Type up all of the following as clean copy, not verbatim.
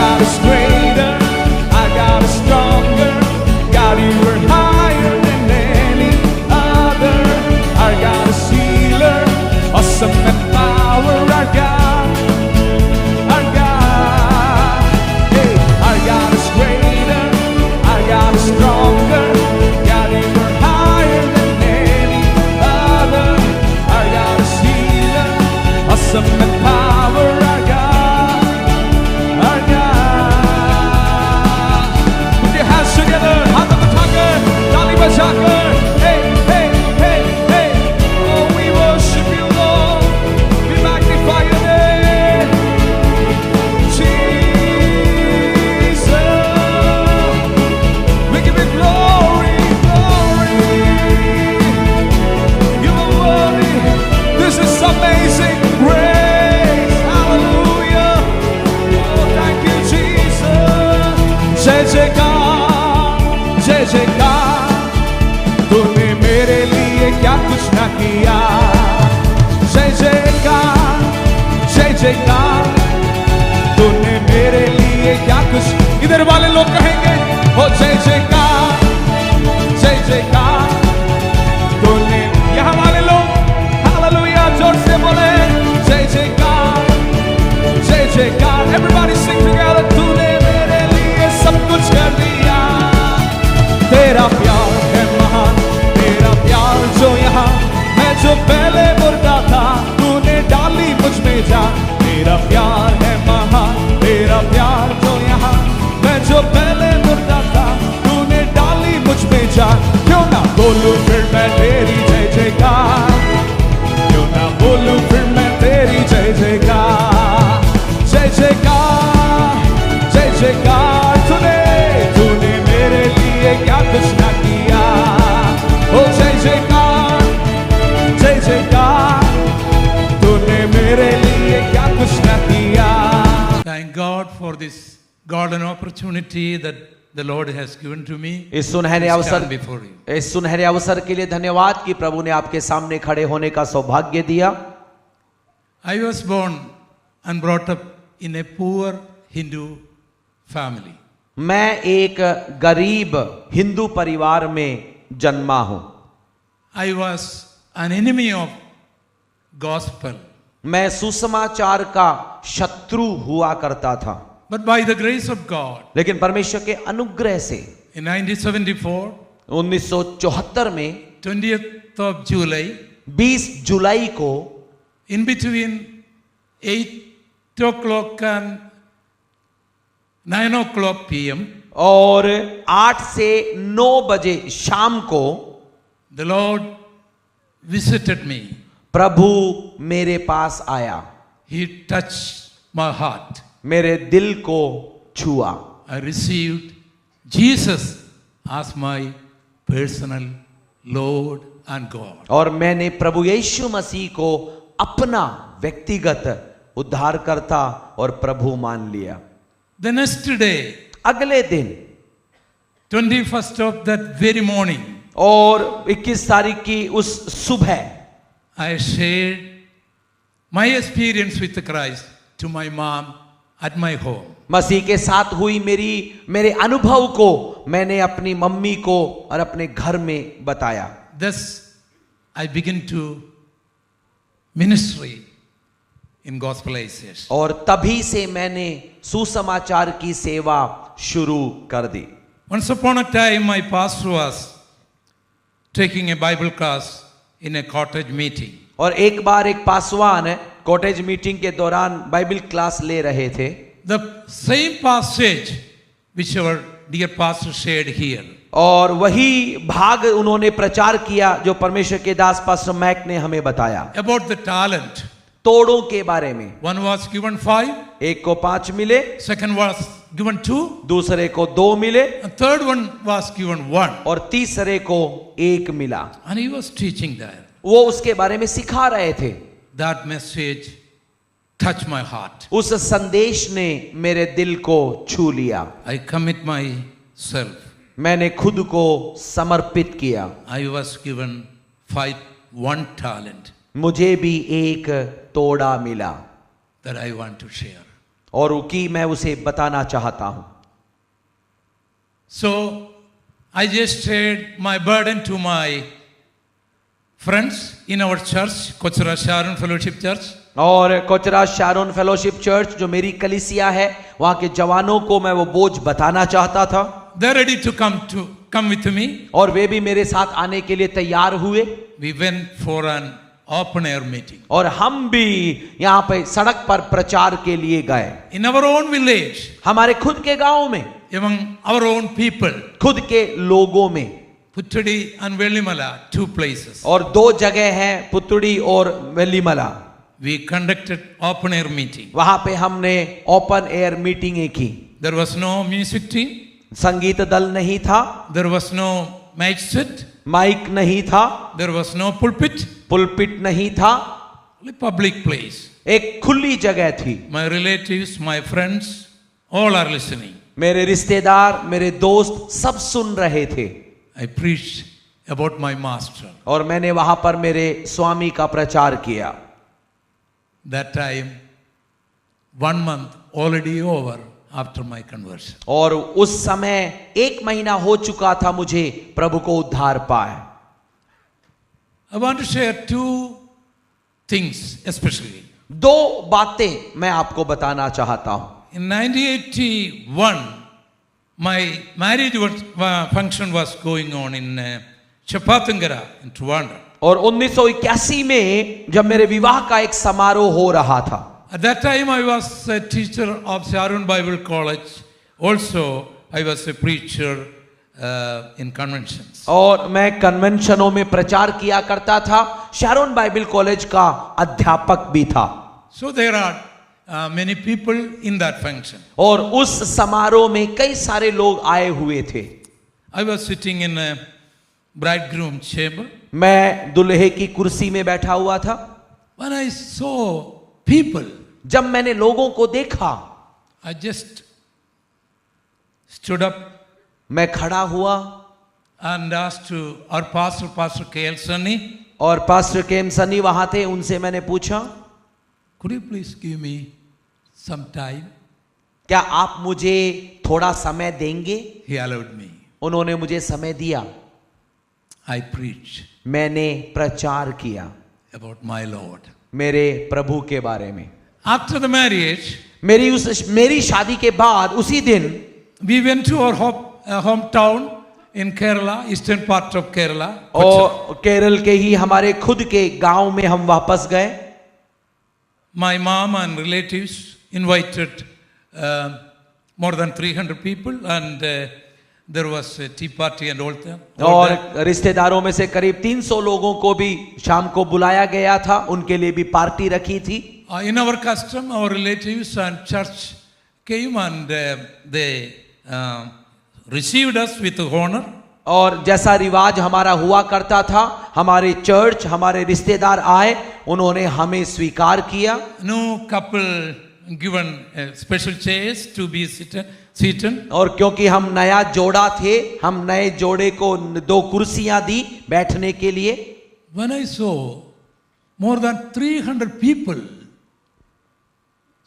God is greater, our God is stronger. God, you are higher than any other. Our God is healer, awesome in power. Our God, our God. Hey, our God is greater, our God is stronger. God, you are higher than any other. Our God is healer, awesome in power. Our God, our God. Put your hands together, हाथ उठाकर, ताली बजाकर. Hey, hey, hey, hey. Oh, we worship you, Lord. We magnify your name, Jesus. We give you glory, glory. You are worthy. This is amazing grace. Hallelujah. Oh, thank you, Jesus. जय जयकार, जय जयकार. तूने मेरे लिए क्या कुछ ना किया. जय जयकार, जय जयकार. तूने मेरे लिए क्या कुछ. इधर वाले लोग कहेंगे हो जय जयकार, जय जयकार. तूने यहाँ वाले लोग हालेलुया जोर से बोले जय जयकार, जय जयकार. Everybody sing together. तूने मेरे लिए सब कुछ कर दिया. तेरा प्यार है महान, तेरा प्यार जो यहाँ. मैं जो पहले मुर्दा था, तूने डाली मुझ में जान. तेरा प्यार है महान, तेरा प्यार जो यहाँ. मैं जो पहले मुर्दा था, तूने डाली मुझ में जान. क्यों ना बोलूं फिर मैं तेरी जय जयकार. क्यों ना बोलूं फिर मैं तेरी जय जयकार. जय जयकार, जय जयकार. तूने मेरे लिए क्या कुछ ना किया. ओ जय जयकार, जय जयकार. तूने मेरे लिए क्या कुछ ना किया. Thank God for this golden opportunity that the Lord has given to me. इस सुनहरे to अवसर stand before you. इस सुनहरे अवसर के लिए धन्यवाद कि प्रभु ने आपके सामने खड़े होने का सौभाग्य दिया. I was born and brought up in a poor Hindu family. मैं एक गरीब हिंदू परिवार में जन्मा हूं. I was an enemy of gospel. मैं सुसमाचार का शत्रु हुआ करता था. But by the grace of God, लेकिन परमेश्वर के अनुग्रह से in 1974, 1974 में 20th of July, 20 जुलाई को in between 8 o'clock and 9 o'clock p.m., और 8 से 9 बजे शाम को the Lord visited me. प्रभु मेरे पास आया. He touched my heart. मेरे दिल को छुआ. I received Jesus as my personal Lord and God. और मैंने प्रभु यीशु मसीह को अपना व्यक्तिगत उद्धारकर्ता और प्रभु मान लिया. The next day, अगले दिन 21st of that very morning, और 21 तारीख की उस सुबह I shared my experience with Christ to my mom at my home. मसीह के साथ हुई मेरे अनुभव को मैंने अपनी मम्मी को और अपने घर में बताया. Thus, I began to ministry in gospel association. और तभी से मैंने सुसमाचार की सेवा शुरू कर दी. Once upon a time, my pastor was taking a Bible class in a cottage meeting. और एक बार एक पासवान कॉटेज मीटिंग के दौरान बाइबल क्लास ले रहे थे. The same passage which our dear pastor shared here. और वही भाग उन्होंने प्रचार किया जो परमेश्वर के दास पास्टर मैक ने हमें बताया. About the talent. तोड़ों के बारे में. One was given 5. एक को 5 मिले. Second was given 2. दूसरे को 2 मिले. And third one was given 1. और तीसरे को 1 मिला. And he was teaching there. वो उसके बारे में सिखा रहे थे. That message touched my heart. उस संदेश ने मेरे दिल को छू लिया. I commit myself. मैंने खुद को समर्पित किया. I was given 1 talent. मुझे भी 1 तोड़ा मिला. That I want to share. और कि मैं उसे बताना चाहता हूं। So I just shared my burden to my friends in our church, Kochara Sharon Fellowship Church. और कोचरा शारोन फेलोशिप चर्च जो मेरी कलीसिया है, वहां के जवानों को मैं वो बोझ बताना चाहता था। They're ready to come with me. और वे भी मेरे साथ आने के लिए तैयार हुए। We went for an open air meeting. और हम भी यहाँ पे सड़क पर प्रचार के लिए गए, In our own village, हमारे खुद के गांव में, among our own people, खुद के लोगों में। Puttudi and Vellimala, 2 places. और 2 जगह हैं, पुतुड़ी और वेलीमला। We conducted open air meeting. वहां पे हमने ओपन एयर मीटिंगें की। There was no music team. संगीत दल नहीं था, There was no mic set. Mic नहीं था, There was no pulpit. Pulpit नहीं था, Only public place. एक खुली जगह थी। My relatives, my friends, all are listening. मेरे रिश्तेदार, मेरे दोस्त सब सुन रहे थे। I preached about my master. और मैंने वहां पर मेरे स्वामी का प्रचार किया। That time, 1 month already over after my conversion. और उस समय 1 महीना हो चुका था मुझे प्रभु को उद्धार पाए। I want to share 2 things especially. 2 बातें मैं आपको बताना चाहता हूं। In 1981, my marriage function was going on in Chapatangara in Trivandrum. और 1981 में जब मेरे विवाह का एक समारोह हो रहा था। At that time, I was a teacher of Sharon Bible College. Also, I was a preacher in conventions. और मैं कन्वेंशनों में प्रचार किया करता था। शारोन बाइबल कॉलेज का अध्यापक भी था। So there are many people in that function. और उस समारोह में कई सारे लोग आए हुए थे। I was sitting in a bridegroom chamber. मैं दुल्हे की कुर्सी में बैठा हुआ था। When I saw people, जब मैंने लोगों को देखा, I just stood up मैं खड़ा हुआ and asked to our pastor, Pastor K.L. Sunny, और पास्टर केम सनी वहां थे। उनसे मैंने पूछा, could you please give me some time? क्या आप मुझे थोड़ा समय देंगे? He allowed me. उन्होंने मुझे समय दिया। I preached मैंने प्रचार किया about my Lord. मेरे प्रभु के बारे में। After the marriage, मेरी शादी के बाद उसी दिन we went to our hometown in Kerala, eastern part of Kerala. और केरल के ही हमारे खुद के गांव में हम वापस गए। My mom and relatives invited more than 300 people, and there was a tea party and all that. और रिश्तेदारों में से करीब 300 लोगों को भी शाम को बुलाया गया था, उनके लिए भी पार्टी रखी थी। In our custom, our relatives and church came and they received us with honor. और जैसा रिवाज हमारा हुआ करता था, हमारे चर्च, हमारे रिश्तेदार आए, उन्होंने हमें स्वीकार किया। No couple given special chairs to be seated. और क्योंकि हम नया जोड़ा थे, हम नए जोड़े को 2 कुर्सियां दी बैठने के लिए। When I saw more than 300 people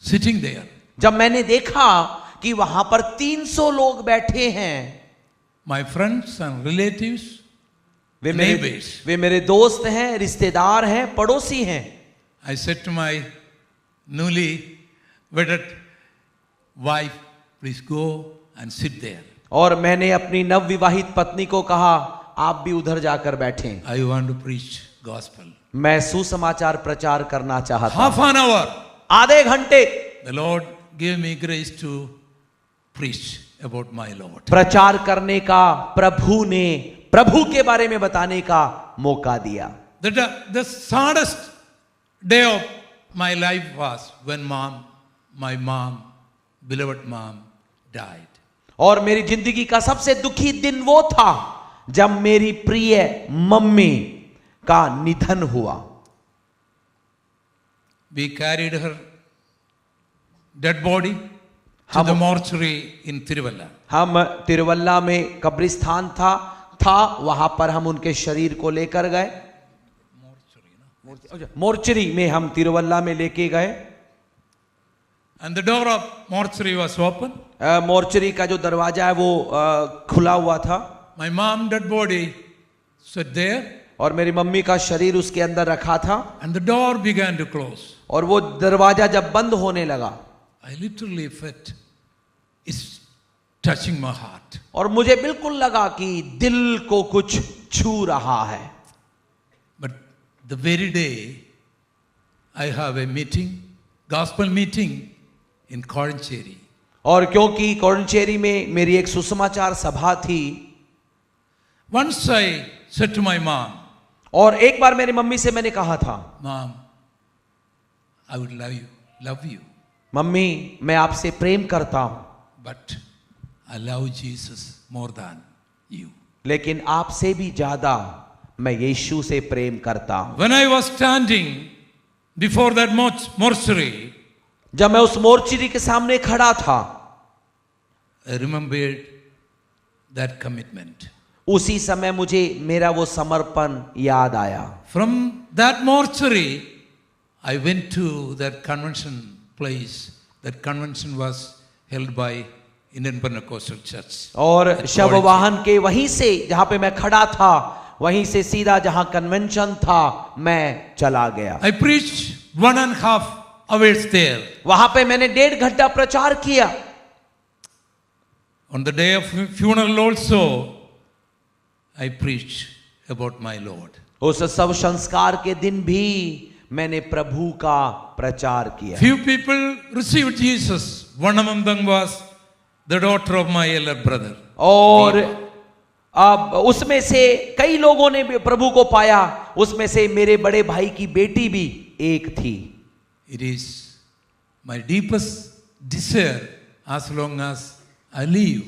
sitting there, जब मैंने देखा कि वहां पर 300 लोग बैठे हैं, my friends and relatives, way neighbors, मेरे दोस्त हैं, रिश्तेदार हैं, पड़ोसी हैं। I said to my newly wedded wife, please go and sit there. और मैंने अपनी नवविवाहित पत्नी को कहा, आप भी उधर जाकर बैठें। I want to preach gospel. मैं सुसमाचार प्रचार करना चाहता Half हूं। an hour, आधे घंटे the Lord gave me grace to preach about my Lord. प्रचार करने का प्रभु ने प्रभु के बारे में बताने का मौका दिया। The saddest day of my life was when my mom, beloved mom, died. और मेरी जिंदगी का सबसे दुखी दिन वो था जब मेरी प्रिय मम्मी का निधन हुआ। We carried her dead body to the mortuary in Tiruvalla. हम तिरुवल्ला में कब्रिस्तान था वहां पर हम उनके शरीर को लेकर गए। मोर्चरी में हम तिरुवल्ला में लेके गए। And the door of mortuary was open. Mortuary का जो दरवाजा है वो खुला हुआ था My mom dead body sat there, और मेरी मम्मी का शरीर उसके अंदर रखा था and the door began to close. और वो दरवाजा जब बंद होने लगा I literally felt it's touching my heart. और मुझे बिल्कुल लगा कि दिल को कुछ छू रहा है. But the very day I have a meeting, gospel meeting in Korancheri. और क्योंकि कोरंचेरी में मेरी एक सुसमाचार सभा थी, Once I said to my mom, और एक बार मेरी मम्मी से मैंने कहा था, Mom, I would love you, mummy मैं आपसे प्रेम करता हूं, but I love Jesus more than you. लेकिन आपसे भी ज्यादा मैं यीशु से प्रेम करता हूं. When I was standing before that mortuary, जब मैं उस मोर्चरी के सामने खड़ा था, I remembered that commitment. उसी समय मुझे मेरा वो समर्पण याद आया. From that mortuary, I went to that convention place. That convention was held by Indian Pentecostal Church. और शव वाहन के वहीं से जहां पे मैं खड़ा था, वहीं से सीधा जहां कन्वेंशन था मैं चला गया. I preached 1.5 hours there. वहां पे मैंने 1.5 घंटा प्रचार किया. On the day of funeral also, I preached about my Lord. उस शव संस्कार के दिन भी मैंने प्रभु का प्रचार किया. Few people received Jesus. One among them was the daughter of my elder brother. और अब उसमें से कई लोगों ने भी प्रभु को पाया. उसमें से मेरे बड़े भाई की बेटी भी एक थी. It is my deepest desire, as long as I live,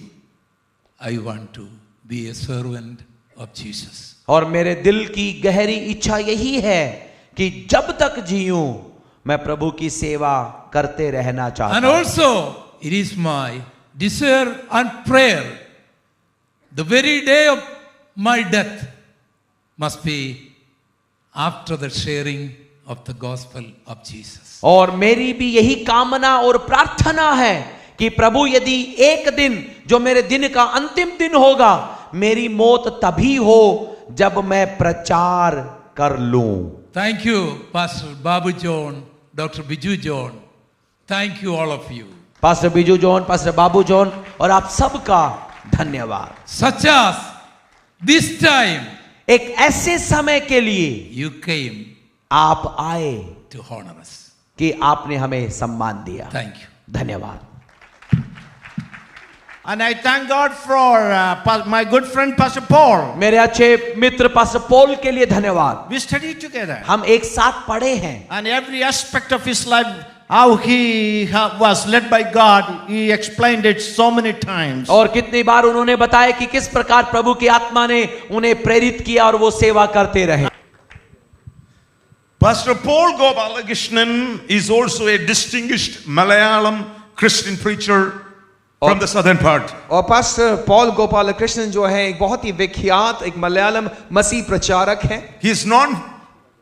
I want to be a servant of Jesus. और मेरे दिल की गहरी इच्छा यही है कि जब तक जीऊं मैं प्रभु की सेवा करते रहना चाहता And हूं. also, it is my desire and prayer, the very day of my death must be after the sharing of the gospel of Jesus. और मेरी भी यही कामना और प्रार्थना है कि प्रभु यदि एक दिन जो मेरे दिन का अंतिम दिन होगा, मेरी मौत तभी हो जब मैं प्रचार कर लूं. Thank you, Pastor Babu John, Dr. Biju John. Thank you, all of you. Pastor Biju John, pastor Babu John और आप सबका धन्यवाद. Such as this time, एक ऐसे समय के लिए you came आप आए to honor us. कि आपने हमें सम्मान दिया. Thank you. धन्यवाद. And I thank God for my good friend Pastor Paul. मेरे अच्छे मित्र पास्टर पॉल के लिए धन्यवाद. We studied together. हम एक साथ पढ़े हैं And every aspect of his life, how he was led by God, he explained it so many times. और कितनी बार उन्होंने बताया कि किस प्रकार प्रभु की आत्मा ने उन्हें प्रेरित किया और वो सेवा करते रहे. Pastor Paul Gopalakrishnan is also a distinguished Malayalam Christian preacher from the southern part. और पास्टर पॉल गोपाल कृष्णन जो है एक बहुत ही विख्यात एक मलयालम मसीह प्रचारक हैं. He is known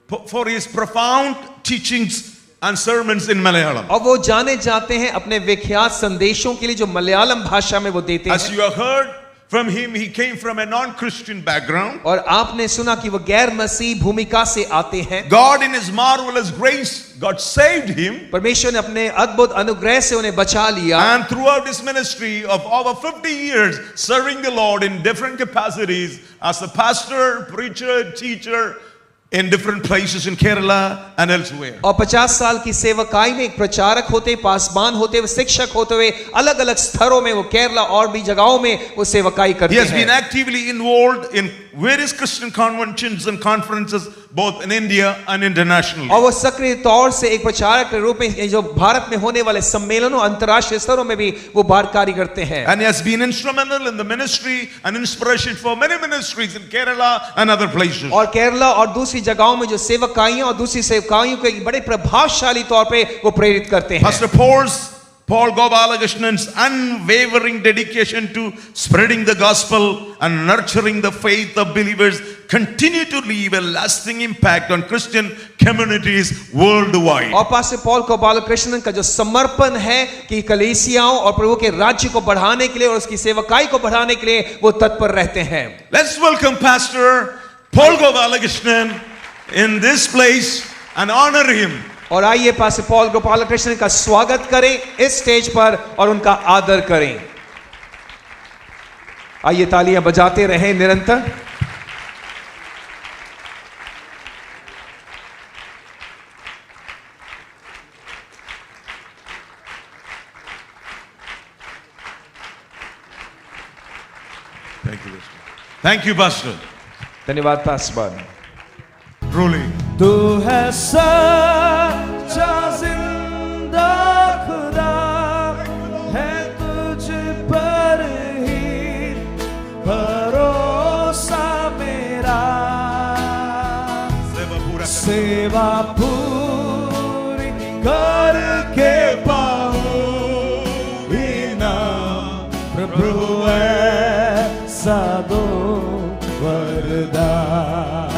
for his profound teachings and sermons in Malayalam. और वो जाने जाते हैं अपने विख्यात संदेशों के लिए जो मलयालम भाषा में वो देते As हैं. you have heard from him, he came from a non-Christian background. और आपने सुना कि वो गैर मसीह भूमिका से आते हैं. God in his marvelous grace, God saved him. परमेश्वर ने अपने अद्भुत अनुग्रह से उन्हें बचा लिया. And throughout his ministry of over 50 years, serving the Lord in different capacities as a pastor, preacher, teacher, in different places in Kerala and elsewhere. और 50 साल की सेवकाई में एक प्रचारक होते, पासबान होते, वो शिक्षक होते हुए अलग अलग स्तरों में वो केरला और भी जगहों में वो सेवकाई He करते has been हैं. actively involved in various Christian conventions and conferences both in India and internationally. और वो सक्रिय तौर से एक प्रचारक के रूप में जो भारत में होने वाले सम्मेलनों अंतर्राष्ट्रीय स्तरों में भी वो कार्य करते हैं. And he has been instrumental in the ministry and inspiration for many ministries in Kerala and other places. और केरला और दूसरी जगहों में जो सेवकाइयां और दूसरी सेवकाइयों को एक बड़े प्रभावशाली तौर पे वो प्रेरित करते हैं. Pastor Paul's Paul Gopalakrishna's unwavering dedication to spreading the gospel and nurturing the faith of believers continue to leave a lasting impact on Christian communities worldwide. और पास्टर पॉल गोपालकृष्णन का जो समर्पण है कि कलीसियाओं और प्रभु के राज्य को बढ़ाने के लिए और उसकी सेवकाई को बढ़ाने के लिए वो तत्पर रहते हैं. Let's welcome Pastor Paul Gopalakrishnan in this place and honor him. और आइए पास्टर पॉल गोपालकृष्णन का स्वागत करें इस स्टेज पर और उनका आदर करें. आइए तालियां बजाते रहें निरंतर. Thank you, Pastor. धन्यवाद पास्टर. Truly. तू है सच्चा जिंदा खुदा, है तुझ पर ही भरोसा मेरा. सेवा पूरी करके पाऊं इनाम प्रभु ऐसा दो वरदान.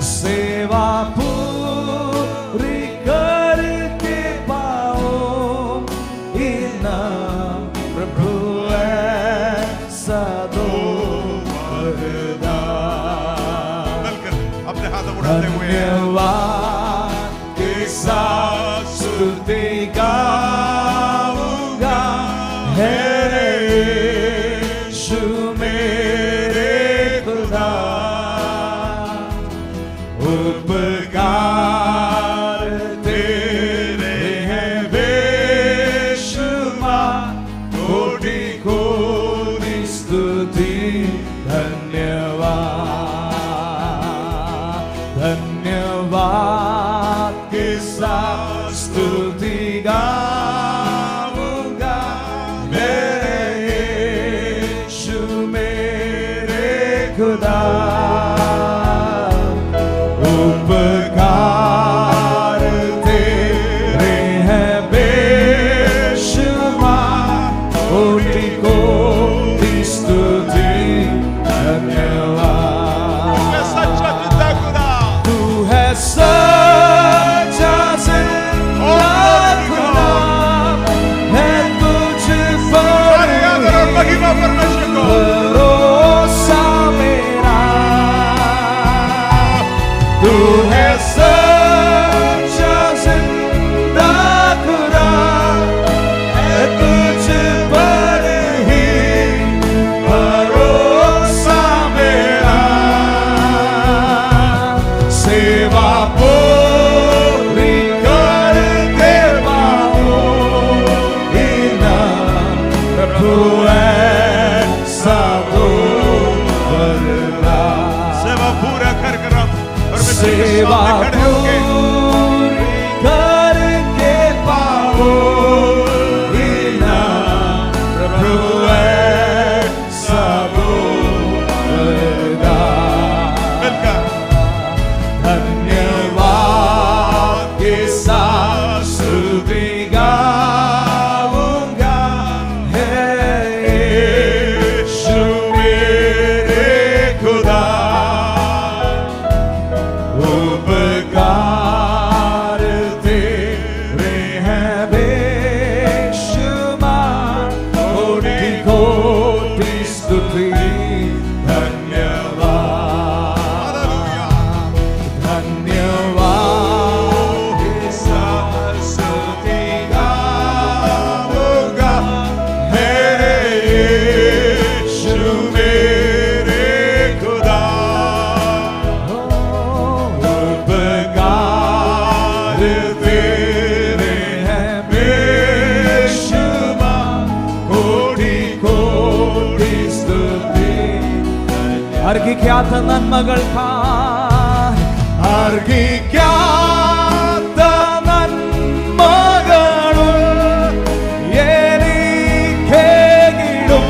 सेवा पूरी करके पाओ इनाम प्रभु ऐसा दो वरदान. अपने हाथ उठाते हुए धन्यवाद के साथ स्तुति गाऊंगा है यीशु मेरे खुदा. उपकार तेरे हैं बेशुमार, कोटि कोटि स्तुति धन्यवाद. धन्यवाद के साथ स्तुति गाऊंगा मेरे यीशु मेरे खुदा. उपकार तेरे हैं बेशुमार, कोटि कोटि स्तुति धन्यवाद. सच्चा जिंदा खुदा. तू है सच्चा जिंदा खुदा, है तुझ पर महिमा परमेश्वर को. भरोसा मेरा. तू है सच्चा जिंदा खुदा, है तुझ पर ही भरोसा मेरा. सेवा पूरी करके पाऊं इनाम प्रभु ऐसा दो वरदान. सेवा पूरा कर सेवा पूरी करके पाओ इनाम प्रभु ऐसा दो वरदान. धन्यवाद के साथ स्तुति गाऊंगा है यीशु मेरे खुदा. उपकार तेरे हैं बेशुमार, कोटि कोटि स्तुति धन्यवाद. धन्यवाद के साथ स्तुति गाऊंगा मेरे यीशु मेरे खुदा. उपकार तेरे हैं बेशुमार, कोटि कोटि स्तुति. अर्घിക്കാത്ത നന്മകൾക്കായി अर्घിക്കാത്ത നന്മകളും എനിക്കേകിടും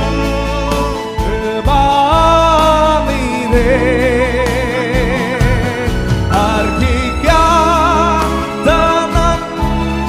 കൃപാനിധേ. अर्घിക്കാത്ത നന്മകളും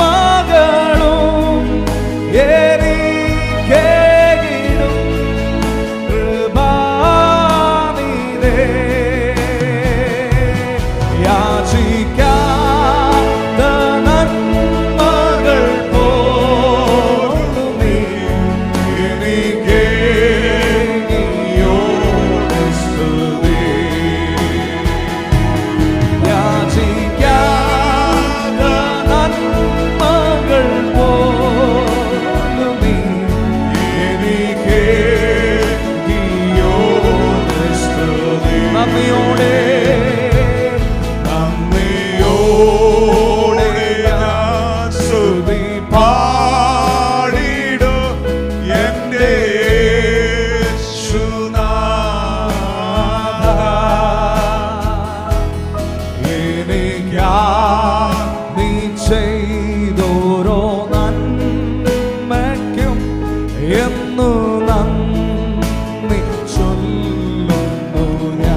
എന്നു നന്ദി ചൊല്ലുന്നു ഞാൻ.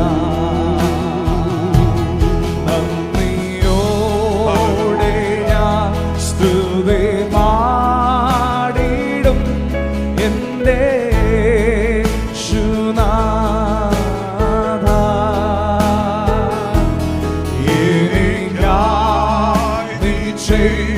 നന്ദിയോടെ ഞാൻ സ്തുതി പാടിടും എൻ്റെ യേശുനാഥ. എനിക്കായി നീ ചെയ്ത